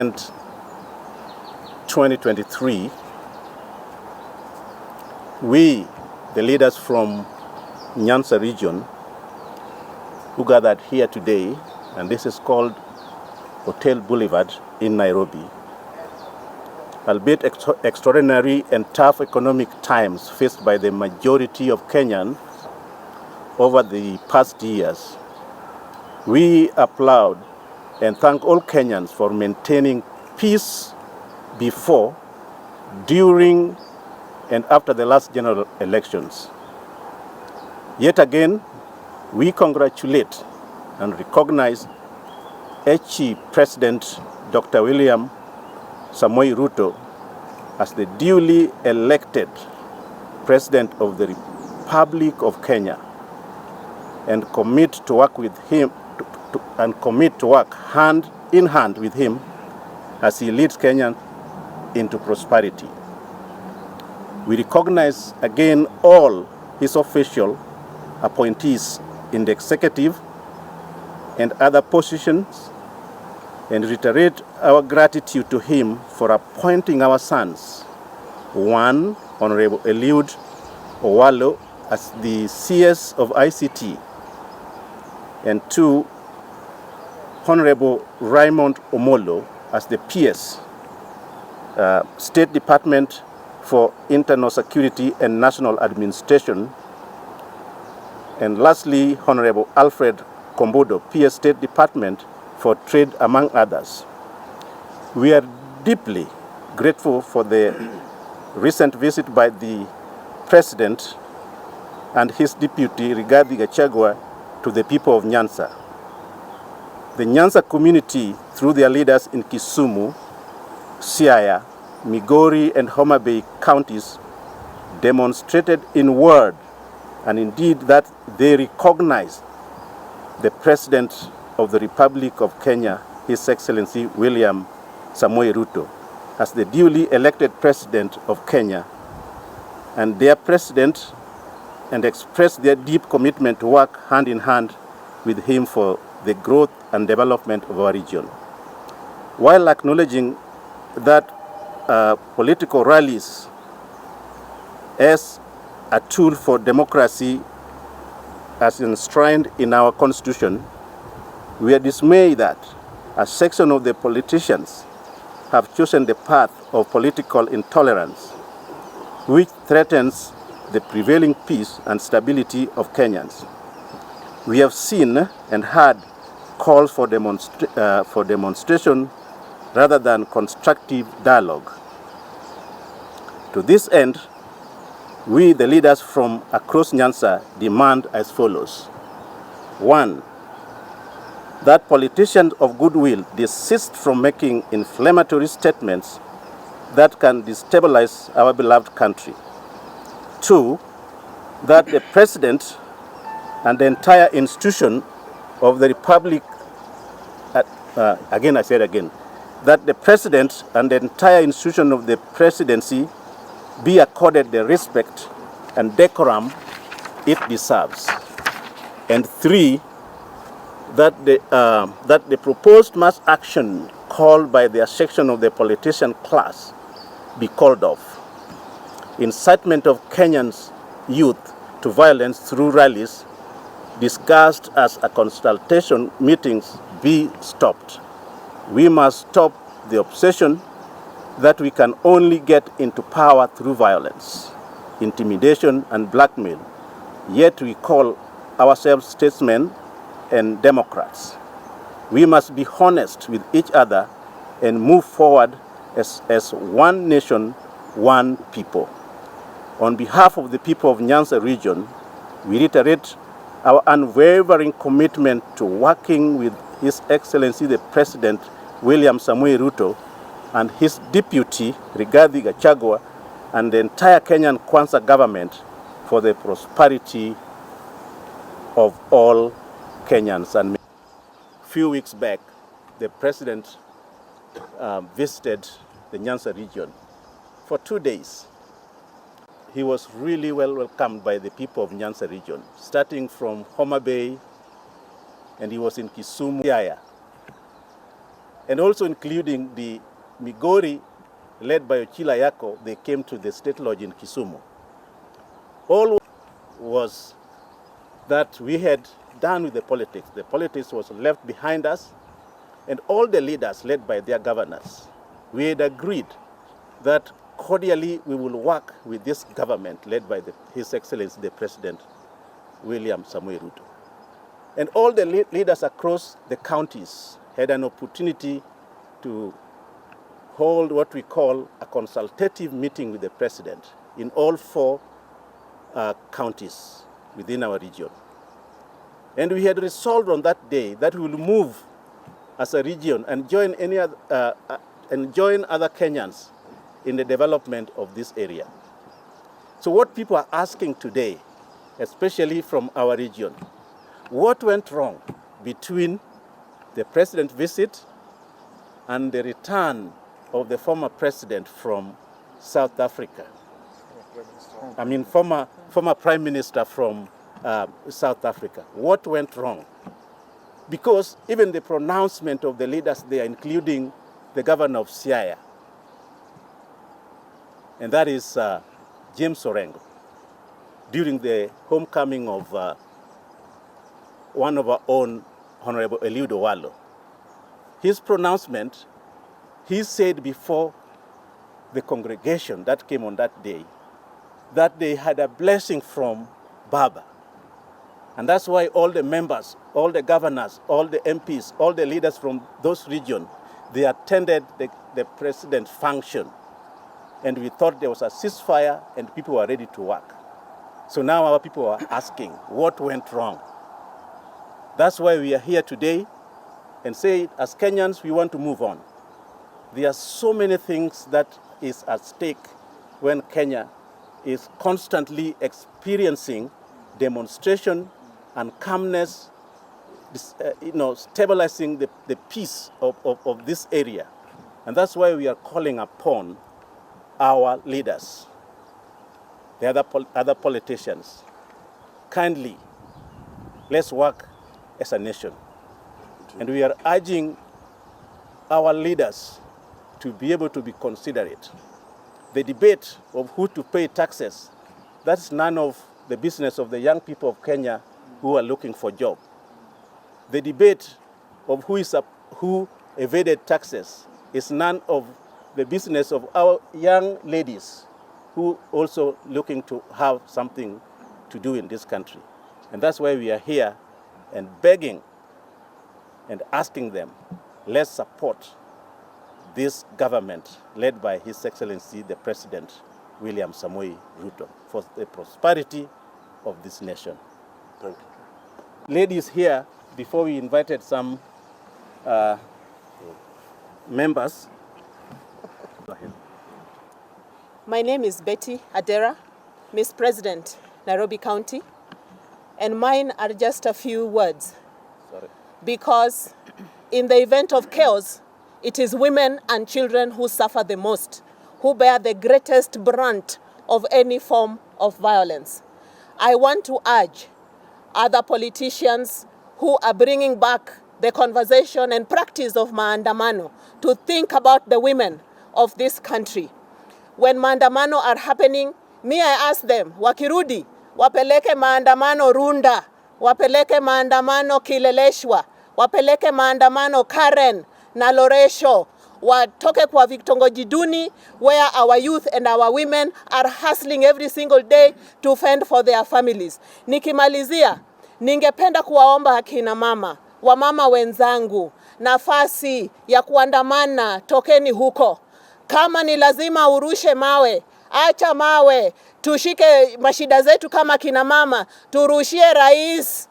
2023, we, the leaders from Nyansa region, who gathered here today, and this is called Hotel Boulevard in Nairobi, albeit extraordinary and tough economic times faced by the majority of Kenyans over the past years, we applaud and thank all Kenyans for maintaining peace before, during, and after the last general elections. Yet again, we congratulate and recognize HE President Dr. William Samoei Ruto as the duly elected President of the Republic of Kenya, and commit to work with him to work hand in hand with him as he leads Kenya into prosperity. We recognize again all his official appointees in the executive and other positions, and reiterate our gratitude to him for appointing our sons, one, Honorable Eliud Owalo, as the CS of ICT, and two, Honorable Raymond Omolo as the PS, State Department for Internal Security and National Administration, and lastly, Honorable Alfred Kombodo, PS State Department for Trade, among others. We are deeply grateful for the recent visit by the President and his deputy, Rigathi Gachagua, to the people of Nyansa. The Nyansa community, through their leaders in Kisumu, Siaya, Migori, and Homa Bay counties, demonstrated in word and indeed that they recognize the President of the Republic of Kenya, His Excellency William Samoei Ruto, as the duly elected President of Kenya and their President, and express their deep commitment to work hand in hand with him for the growth and development of our region. While acknowledging that political rallies as a tool for democracy as enshrined in our Constitution, we are dismayed that a section of the politicians have chosen the path of political intolerance, which threatens the prevailing peace and stability of Kenyans. We have seen and heard calls for demonstration rather than constructive dialogue. To this end, we, the leaders from across Nyansa, demand as follows. 1, that politicians of goodwill desist from making inflammatory statements that can destabilize our beloved country. 2, that the President and the entire institution of the Republic, that the President and the entire institution of the Presidency be accorded the respect and decorum it deserves. And 3, that the proposed mass action called by their section of the politician class be called off. Incitement of Kenyans' youth to violence through rallies discussed as a consultation meetings be stopped. We must stop the obsession that we can only get into power through violence, intimidation, and blackmail, yet we call ourselves statesmen and Democrats. We must be honest with each other and move forward as one nation, one people. On behalf of the people of Nyansa region, we reiterate our unwavering commitment to working with His Excellency the President William Samoei Ruto and his deputy Rigathi Gachagua and the entire Kenyan Kwanza government for the prosperity of all Kenyans. And a few weeks back, the President visited the Nyansa region for 2 days. He was really well welcomed by the people of Nyansa region, starting from Homa Bay, and he was in Kisumu, Siaya, and also including the Migori led by Ochila Yako. They came to the state lodge in Kisumu. All was that we had done with the politics. The politics was left behind us, and all the leaders led by their governors, we had agreed that cordially we will work with this government led by His Excellency the President William Samoei Ruto. And all the leaders across the counties had an opportunity to hold what we call a consultative meeting with the President in all 4 counties within our region. And we had resolved on that day that we will move as a region and join other Kenyans in the development of this area. So what people are asking today, especially from our region, what went wrong between the president's visit and the return of the former president from South Africa? I mean, former prime minister from South Africa. What went wrong? Because even the pronouncement of the leaders there, including the governor of Siaya, and that is James Orengo, during the homecoming of one of our own, Honorable Eliud Owalo. His pronouncement, he said before the congregation that came on that day that they had a blessing from Baba. And that's why all the members, all the governors, all the MPs, all the leaders from those regions, they attended the president's function. And we thought there was a ceasefire and people were ready to work. So now our people are asking, what went wrong? That's why we are here today and say, as Kenyans, we want to move on. There are so many things that is at stake when Kenya is constantly experiencing demonstration and calmness, stabilizing the peace of this area. And that's why we are calling upon our leaders, the other politicians, kindly, let's work as a nation. And we are urging our leaders to be able to be considerate. The debate of who to pay taxes, that's none of the business of the young people of Kenya who are looking for job. The debate of who evaded taxes is none of the business of our young ladies who also looking to have something to do in this country. And that's why we are here and begging and asking them, let's support this government led by His Excellency the President William Samoei Ruto for the prosperity of this nation. Thank you. Ladies here, before we invited some members. Go ahead. My name is Betty Adera, Miss President, Nairobi County, and mine are just a few words. Sorry. Because in the event of chaos, it is women and children who suffer the most, who bear the greatest brunt of any form of violence. I want to urge other politicians who are bringing back the conversation and practice of maandamano to think about the women of this country. When maandamano are happening, me I ask them, wakirudi, wapeleke maandamano Runda, wapeleke maandamano Kileleshwa, wapeleke maandamano Karen na Loresho, watoke kwa vitongoji duni where our youth and our women are hustling every single day to fend for their families. Nikimalizia, ningependa kuwaomba akina mama, wamama wenzangu, nafasi ya kuandamana, tokeni huko. Kama ni lazima urushe mawe, acha mawe, tushike mashida zetu kama kina mama, turushie Rais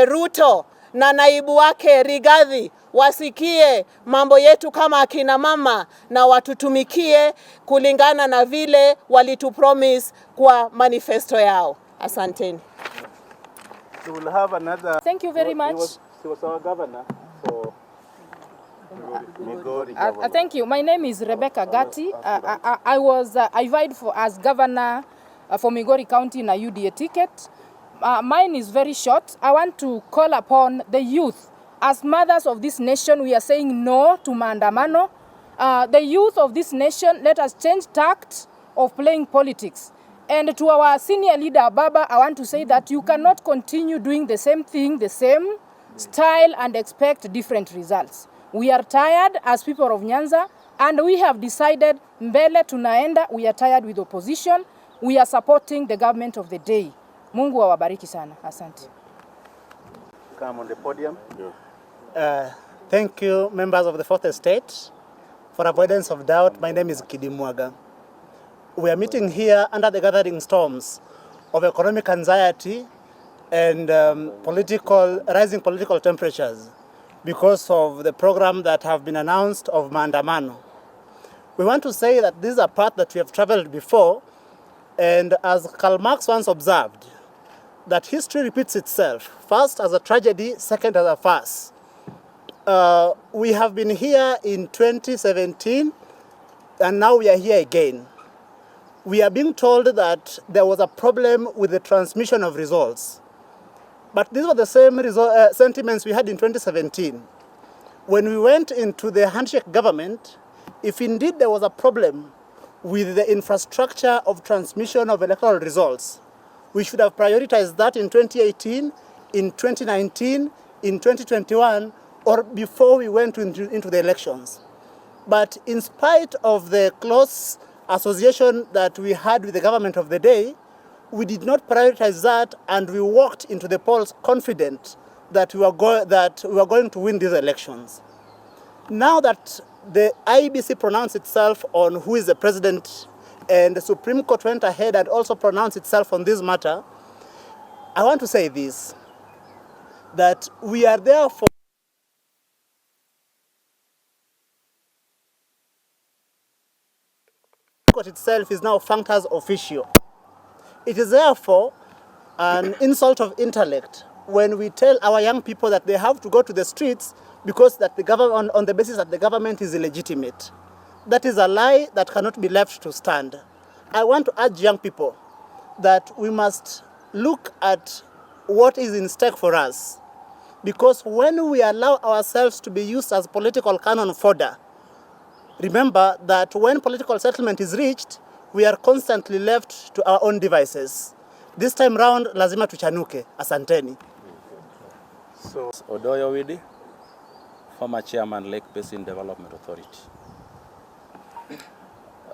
Ruto na naibu wake Rigathi, wasikie mambo yetu kama akina mama na watutumikie kulingana na vile walitupromise kwa manifesto yao. Asanteni. So we'll have another. Thank you very much. He was our governor for Migori. Thank you. My name is Rebecca Gatti. I vied as governor for Migori County in a UDA ticket. Mine is very short. I want to call upon the youth As mothers of this nation, we are saying no to maandamano. The youth of this nation, let us change tact of playing politics. And to our senior leader, Baba, I want to say that you cannot continue doing the same thing, the same style, and expect different results. We are tired as people of Nyansa, and we have decided, mbele tunaenda, we are tired with opposition. We are supporting the government of the day. Mungu awabariki sana. Asante. Come on the podium. Thank you, members of the Fourth Estate. For avoidance of doubt, my name is Kimeumana. We are meeting here under the gathering storms of economic anxiety and rising political temperatures because of the program that have been announced of maandamano. We want to say that this is a path that we have traveled before, and as Karl Marx once observed, that history repeats itself, first as a tragedy, second as a farce. We have been here in 2017, and now we are here again. We are being told that there was a problem with the transmission of results. But these were the same sentiments we had in 2017. When we went into the handshake government, if indeed there was a problem with the infrastructure of transmission of electoral results, we should have prioritized that in 2018, in 2019, in 2021, or before we went into the elections. But in spite of the close association that we had with the government of the day, we did not prioritize that, and we walked into the polls confident that we were going to win these elections. Now that the IEBC pronounced itself on who is the president, and the Supreme Court went ahead and also pronounced itself on this matter, I want to say this, that we are there for Court itself is now functus officio. It is therefore an insult of intellect when we tell our young people that they have to go to the streets because that the government, on the basis that the government is illegitimate. That is a lie that cannot be left to stand. I want to urge young people that we must look at what is in stake for us, because when we allow ourselves to be used as political cannon fodder, remember that when political settlement is reached, we are constantly left to our own devices. This time round, lazima tuchanuke. Asanteni. So, Odoyo Widi, former chairman, Lake Basin Development Authority.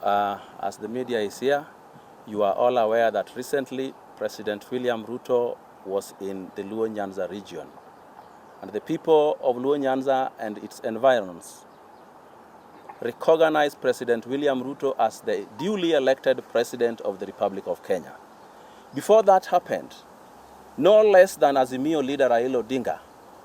As the media is here, you are all aware that recently President William Ruto was in the Luo Nyansa region. And the people of Luo Nyansa and its environs recognize President William Ruto as the duly elected President of the Republic of Kenya. Before that happened, no less than Azimio leader Raila Odinga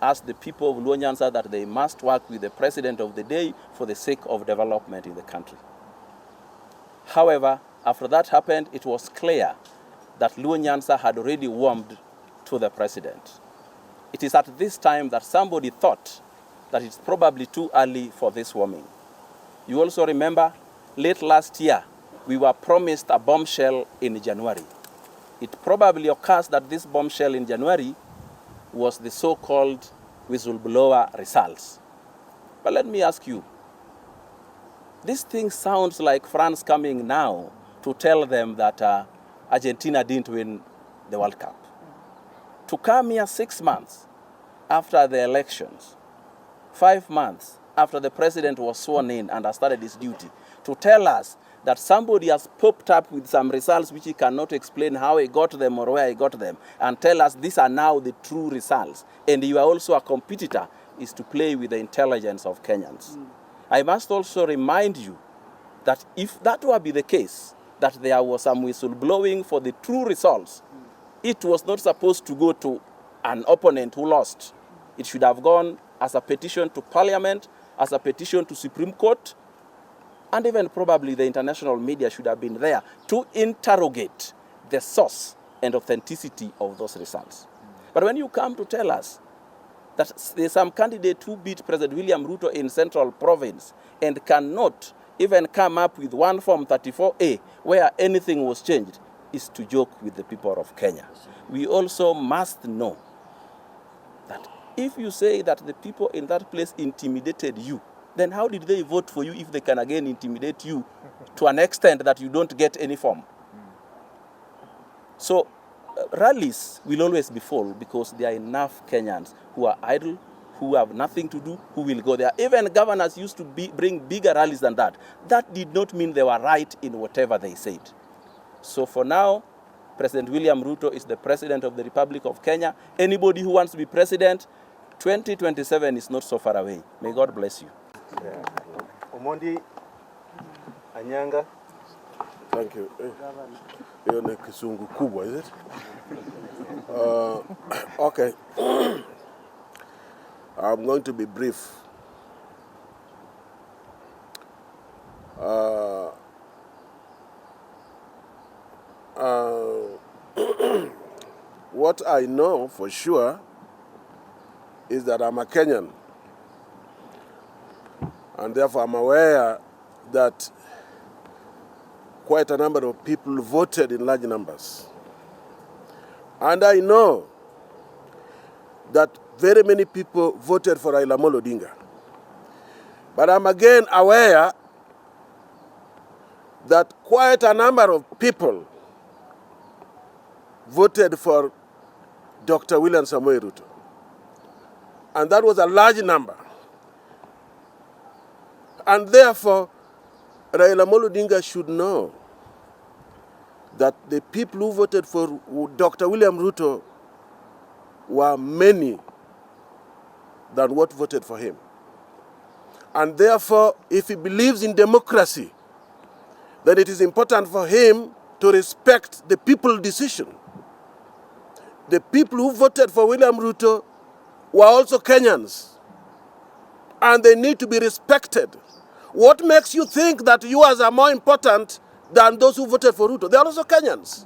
asked the people of Luo Nyansa that they must work with the President of the day for the sake of development in the country. However, after that happened, it was clear that Luo Nyansa had already warmed to the President. It is at this time that somebody thought that it's probably too early for this warming. You also remember, late last year, we were promised a bombshell in January. It probably occurs that this bombshell in January was the so-called whistleblower results. But let me ask you, this thing sounds like France coming now to tell them that Argentina didn't win the World Cup. To come here 6 months after the elections, 5 months after the president was sworn in and has started his duty, to tell us that somebody has popped up with some results which he cannot explain how he got them or where he got them, and tell us these are now the true results, and you are also a competitor, is to play with the intelligence of Kenyans. I must also remind you that if that were be the case, that there was some whistleblowing for the true results, it was not supposed to go to an opponent who lost. It should have gone as a petition to Parliament, as a petition to Supreme Court, and even probably the international media should have been there to interrogate the source and authenticity of those results. But when you come to tell us that there's some candidate who beat President William Ruto in Central Province and cannot even come up with one Form 34A where anything was changed, is to joke with the people of Kenya. We also must know that If you say that the people in that place intimidated you, then how did they vote for you if they can again intimidate you to an extent that you don't get any form? So rallies will always be full because there are enough Kenyans who are idle, who have nothing to do, who will go there. Even governors used to bring bigger rallies than that. That did not mean they were right in whatever they said. So for now, President William Ruto is the President of the Republic of Kenya. Anybody who wants to be president, 2027 is not so far away. May God bless you. Yeah. Omondi Anyanga. Thank you. Hiyo ni kisungu kubwa, is it? Okay. I'm going to be brief. What I know for sure is that I'm a Kenyan, and therefore I'm aware that quite a number of people voted in large numbers. And I know that very many people voted for Raila Odinga. But I'm again aware that quite a number of people voted for Dr. William Samoei Ruto. And that was a large number. And therefore, Raila Odinga should know that the people who voted for Dr. William Ruto were many than what voted for him. And therefore, if he believes in democracy, then it is important for him to respect the people's decision. The people who voted for William Ruto were also Kenyans, and they need to be respected. What makes you think that yours are more important than those who voted for Ruto? They are also Kenyans.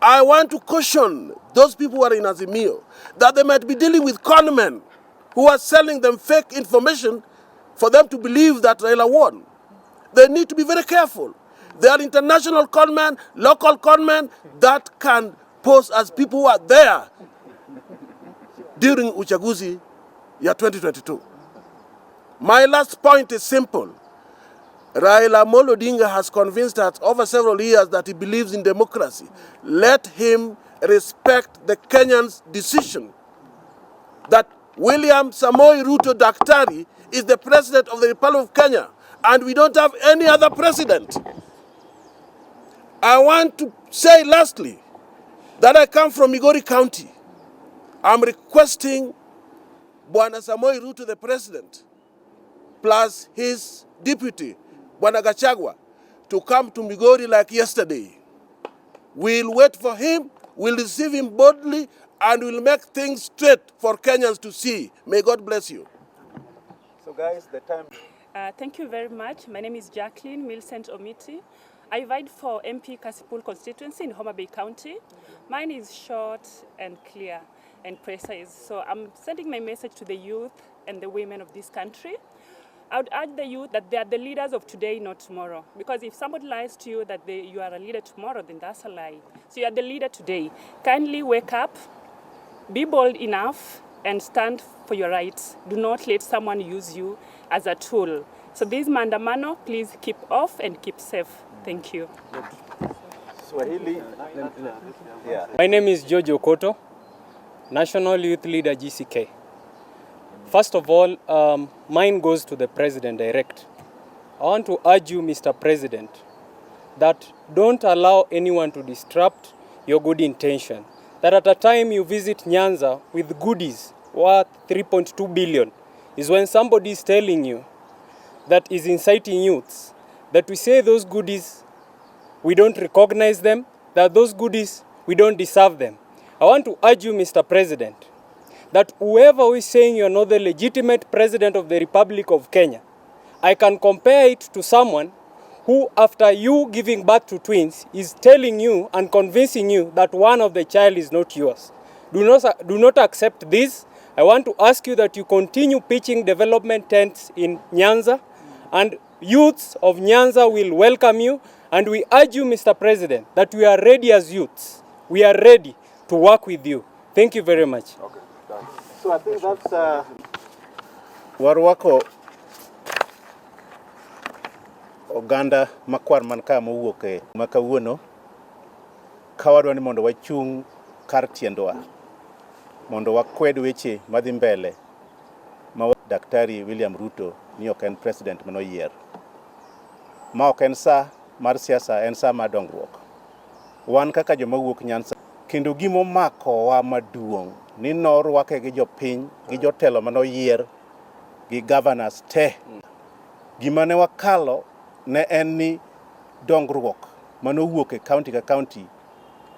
I want to caution those people who are in Azimio that they might be dealing with conmen who are selling them fake information for them to believe that Raila won. They need to be very careful. There are international conmen, local conmen that can pose as people who are there during uchaguzi ya 2022. My last point is simple. Raila Odinga has convinced us over several years that he believes in democracy. Let him respect the Kenyans' decision that William Samoei Ruto Daktari is the President of the Republic of Kenya, and we don't have any other president. I want to say lastly that I come from Migori County. I'm requesting Bwana Samoei Ruto, the President, plus his deputy, Bwana Gachagua, to come to Migori like yesterday. We'll wait for him, we'll receive him boldly, and we'll make things straight for Kenyans to see. May God bless you. So guys, the time. Thank you very much. My name is Jacqueline Millicent Omiti. I vied for MP Kasipul constituency in Homa Bay County. Mine is short and clear and precise. So I'm sending my message to the youth and the women of this country. I would urge the youth that they are the leaders of today, not tomorrow. Because if somebody lies to you that you are a leader tomorrow, then that's a lie. So you are the leader today. Kindly wake up, be bold enough, and stand for your rights. Do not let someone use you as a tool. So this maandamano, please keep off and keep safe. Thank you. Swahili. Yeah. My name is George Okoto, National Youth Leader GCK. First of all, mine goes to the President direct. I want to urge you, Mr. President, that don't allow anyone to disrupt your good intention. That at a time you visit Nyansa with goodies worth 3.2 billion is when somebody is telling you that is inciting youths, that we say those goodies, we don't recognize them, that those goodies, we don't deserve them. I want to urge you, Mr. President, that whoever is saying you're not the legitimate president of the Republic of Kenya, I can compare it to someone who, after you giving birth to twins, is telling you and convincing you that one of the child is not yours. Do not accept this. I want to ask you that you continue pitching development tents in Nyansa, and youths of Nyansa will welcome you. And we urge you, Mr. President, that we are ready as youths. We are ready to work with you. Thank you very much. Okay. So I think that's warwako oganda makwar man ka mowuok e makawuono ka wadwa ni mondo wachung' kar tiendwa mondo wakwed weche madhi mbele ma Daktari William Ruto ni ok en president manoyier. Ma ok en sa mar siasa, en sa mar dongruok. Wan kaka joma wuok Nyansa kendo gimo mako wa maduong' ni norwake gi jopiny gi jotelo manoyier gi governors te. Gima ne wakalo ne en ni dongruok manowuok e county ka county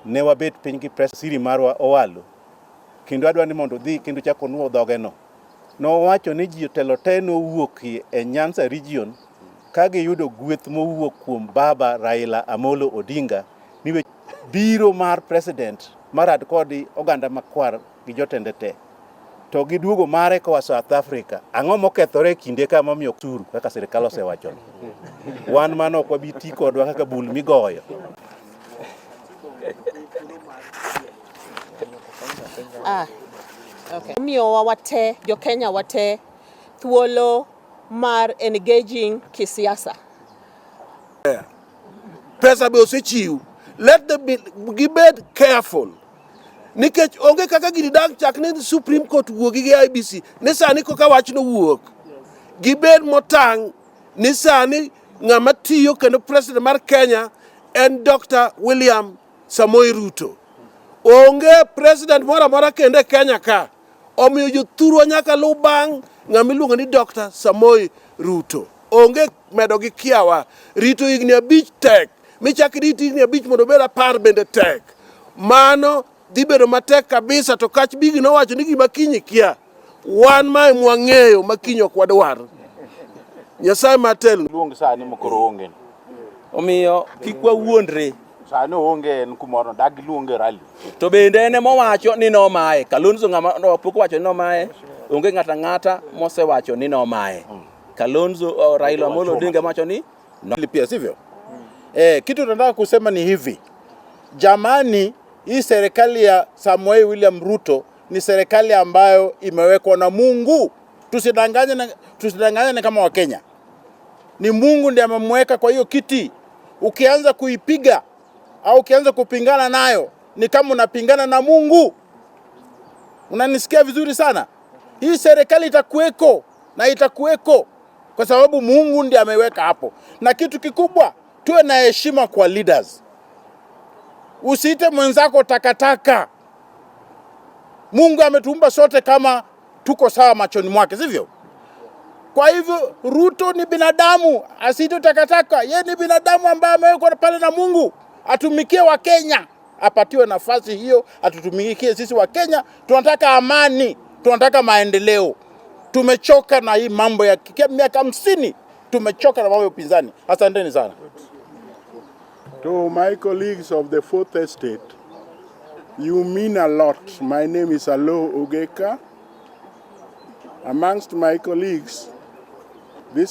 ne wabet piny gi siri marwa owalo kendo adwa ni mondo dhi kendo chako nuo dhogeno. Nowacho ni ji telo te nowuok e Nyansa region ka giyudo gweth mowuok kuom baba Raila Amolo Odinga ni biro mar president marad kod oganda makwar gi jotende te to giduogo mare koa South Africa. Ang'o mokethore kinde ka momiyo turu kaka sirikal osewacho wan mano ok wabi ti kodwa kaka bul migoyo. Okay. Miyowa wate, jo Kenya wate, thuolo mar engaging kisiasa. Pesa be osechiw. Let them be careful. Nikech onge kaka gini dak chak ni Supreme Court wuogi gi IBC. Ni sani koka wach no wuok. Gibed motang' ni sani ng'ama tiyo kendo president mar Kenya en Dr. William Samoei Ruto. Onge president mora mora kende Kenya ka. Omiyo jothurwa nyaka lu bang' ng'ama iluongo ni Dr. Samoei Ruto. Onge medo gi kiawa. Rito higni 5 tek. Michak rito higni 5 mondo bed 10 bende tek. Mano dhi bedo matek kabisa to kach bigi nowacho ni gima kinyi kia. Wan ma mwang'eyo makinyi ok wadwar. Nyasaye matel. Luong sani mokoro onge. Omiyo kik wawuondre. Sani onge en kumoro dag luonge rally. To bende ene mowacho ni nomaye. Kalonzo ng'ama pok wacho ni nomaye. Onge ng'ata ng'ata mosewacho ni nomaye. Kalonzo Raila Amolo Odinga macho ni pia sivyo? Kitu tunataka kusema ni hivi. Jamani, hii serikali ya Samoei William Ruto ni serikali ambayo imewekwa na Mungu. Tusidanganyane kama Wakenya. Ni Mungu ndiye amemweka kwa hiyo kiti. Ukianza kuipiga au ukianza kupingana nayo ni kama unapingana na Mungu. Unanisikia vizuri sana? Hii serikali itakuweko na itakuweko kwa sababu Mungu ndiye ameweka hapo. Na kitu kikubwa, tuwe na heshima kwa leaders. Usiite mwenzako takataka. Mungu ametuumba sote kama tuko sawa machoni mwake, sivyo? Kwa hivyo Ruto ni binadamu, asiite takataka. Yeye ni binadamu ambaye amewekwa pale na Mungu. Atumikie wa Kenya, apatiwe nafasi hiyo, atutumikie sisi wa Kenya. Tunataka amani, tunataka maendeleo. Tumechoka na hii mambo ya miaka 50. Tumechoka na mambo ya upinzani. Asanteni sana. To my colleagues of the Fourth Estate, you mean a lot. My name is Alo Ogeka. Amongst my colleagues,